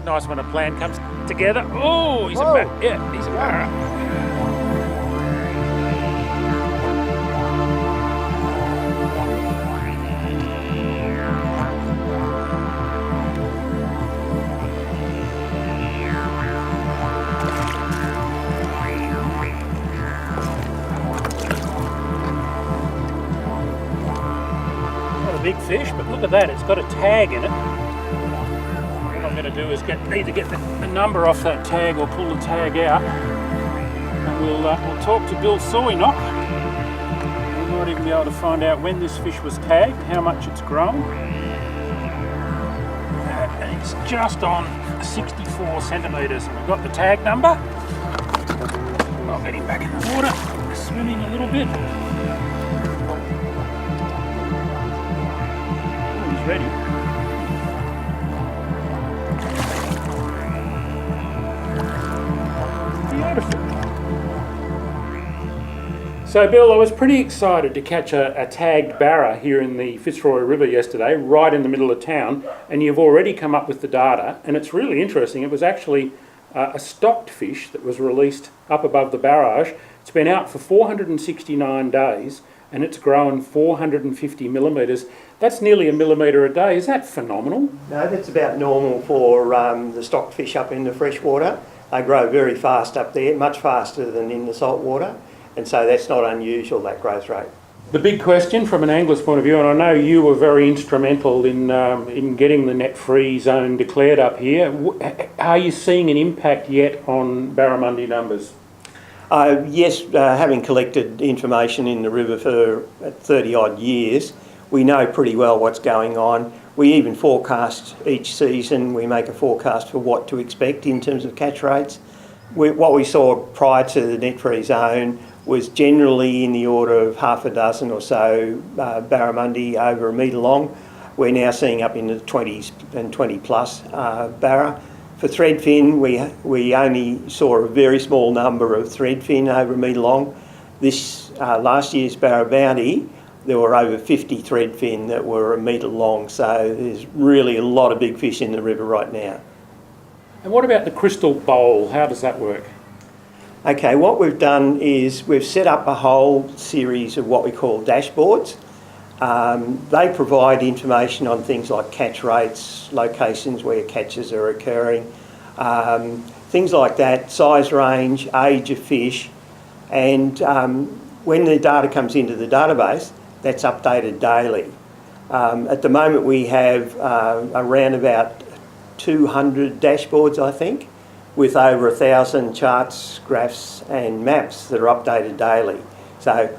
Nice when a plan comes together. Oh, he's a barra. Not a big fish, but look at that, it's got a tag in it. What I'm going to do is either get the number off that tag or pull the tag out. And we'll talk to Bill Sawinock. We might even be able to find out when this fish was tagged, how much it's grown. And it's just on 64 centimetres. And we've got the tag number. I'll get him back in the water, swimming a little bit. Oh, he's ready. Beautiful. So Bill, I was pretty excited to catch a tagged barra here in the Fitzroy River yesterday, right in the middle of town, and you've already come up with the data, and it's really interesting. It was actually a stocked fish that was released up above the barrage. It's been out for 469 days, and it's grown 450 millimetres. That's nearly a millimetre a day. Is that phenomenal? No, that's about normal for the stocked fish up in the freshwater. They grow very fast up there, much faster than in the salt water, and so that's not unusual, that growth rate. The big question from an angler's point of view, and I know you were very instrumental in getting the net-free zone declared up here, are you seeing an impact yet on barramundi numbers? Yes, having collected information in the river for 30 odd years, we know pretty well what's going on. We even forecast each season. We make a forecast for what to expect in terms of catch rates. What we saw prior to the net-free zone was generally in the order of half a dozen or so barramundi over a metre long. We're now seeing up in the 20s and 20 plus barra. For threadfin, we only saw a very small number of threadfin over a metre long. This last year's barra bounty, there were over 50 threadfin that were a metre long, so there's really a lot of big fish in the river right now. And what about the crystal bowl? How does that work? Okay, what we've done is we've set up a whole series of what we call dashboards. They provide information on things like catch rates, locations where catches are occurring, things like that, size range, age of fish, and when the data comes into the database, that's updated daily. At the moment we have around about 200 dashboards, I think, with over 1,000 charts, graphs and maps that are updated daily. So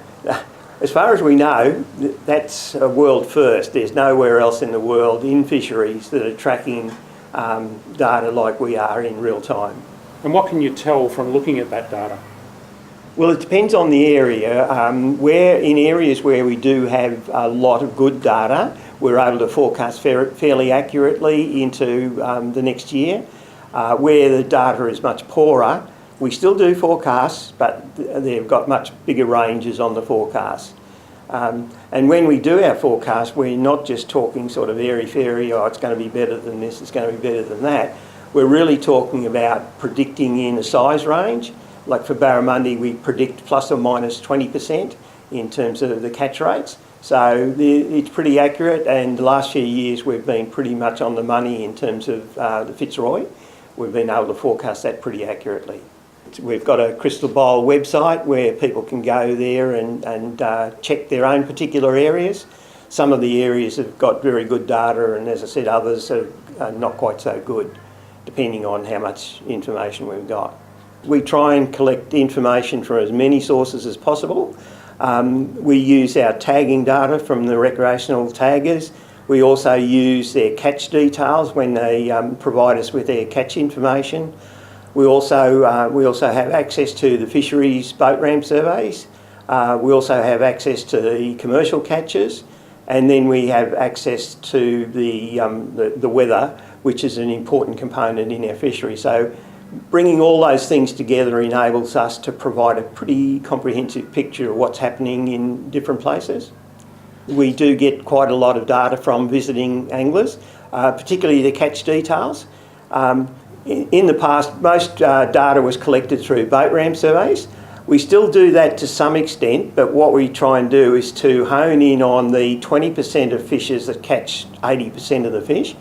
as far as we know, that's a world first. There's nowhere else in the world in fisheries that are tracking data like we are in real time. And what can you tell from looking at that data? Well, it depends on the area. We're in areas where we do have a lot of good data, we're able to forecast fairly accurately into the next year. Where the data is much poorer, we still do forecasts, but they've got much bigger ranges on the forecasts. And when we do our forecast, we're not just talking sort of airy-fairy, oh, it's going to be better than this, it's going to be better than that. We're really talking about predicting in a size range. Like for barramundi, we predict plus or minus 20% in terms of the catch rates. So it's pretty accurate, and the last few years we've been pretty much on the money in terms of the Fitzroy. We've been able to forecast that pretty accurately. We've got a crystal bowl website where people can go there and check their own particular areas. Some of the areas have got very good data, and as I said, others are not quite so good, depending on how much information we've got. We try and collect information from as many sources as possible. We use our tagging data from the recreational taggers. We also use their catch details when they provide us with their catch information. We also have access to the fisheries boat ramp surveys. We also have access to the commercial catches, and then we have access to the weather, which is an important component in our fishery. So bringing all those things together enables us to provide a pretty comprehensive picture of what's happening in different places. We do get quite a lot of data from visiting anglers. particularly the catch details. In the past, most data was collected through boat ramp surveys. We still do that to some extent, but what we try and do is to hone in on the 20% of fishers that catch 80% of the fish,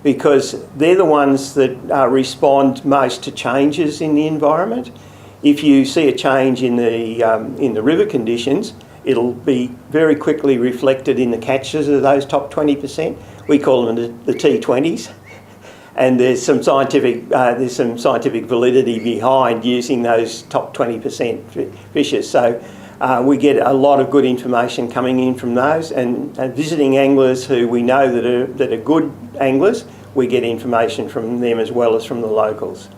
because they're the ones that respond most to changes in the environment. If you see a change in the river conditions, it'll be very quickly reflected in the catches of those top 20%. We call them the T20s. And there's some scientific validity behind using those top 20% fishers. So we get a lot of good information coming in from those, and visiting anglers who we know that are good anglers, we get information from them as well as from the locals.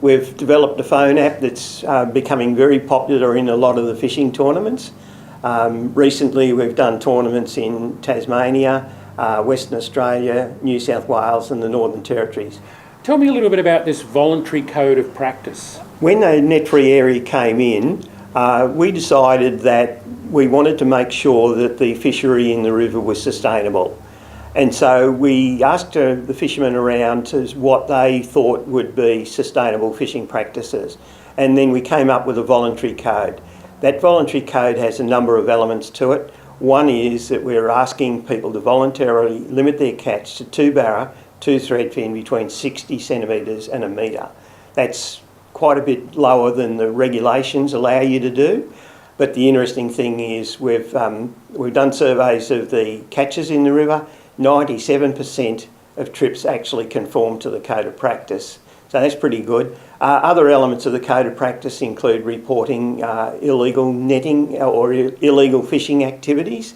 We've developed a phone app that's becoming very popular in a lot of the fishing tournaments. Recently we've done tournaments in Tasmania, Western Australia, New South Wales and the Northern Territories. Tell me a little bit about this voluntary code of practice. When the net-free area came in, we decided that we wanted to make sure that the fishery in the river was sustainable. And so we asked the fishermen around as what they thought would be sustainable fishing practices. And then we came up with a voluntary code. That voluntary code has a number of elements to it. One is that we're asking people to voluntarily limit their catch to 2 barra, 2 threadfin between 60 centimetres and a metre. That's quite a bit lower than the regulations allow you to do. But the interesting thing is we've done surveys of the catches in the river. 97% of trips actually conform to the code of practice. So that's pretty good. Other elements of the code of practice include reporting illegal netting or illegal fishing activities.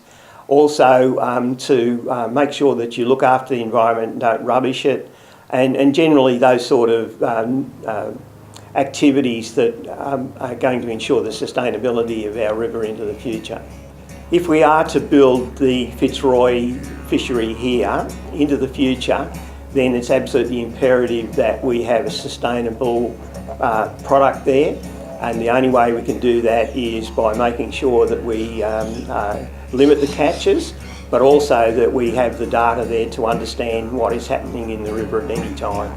Also to make sure that you look after the environment and don't rubbish it. And generally those sort of activities that are going to ensure the sustainability of our river into the future. If we are to build the Fitzroy fishery here into the future, then it's absolutely imperative that we have a sustainable product there, and the only way we can do that is by making sure that we limit the catches, but also that we have the data there to understand what is happening in the river at any time.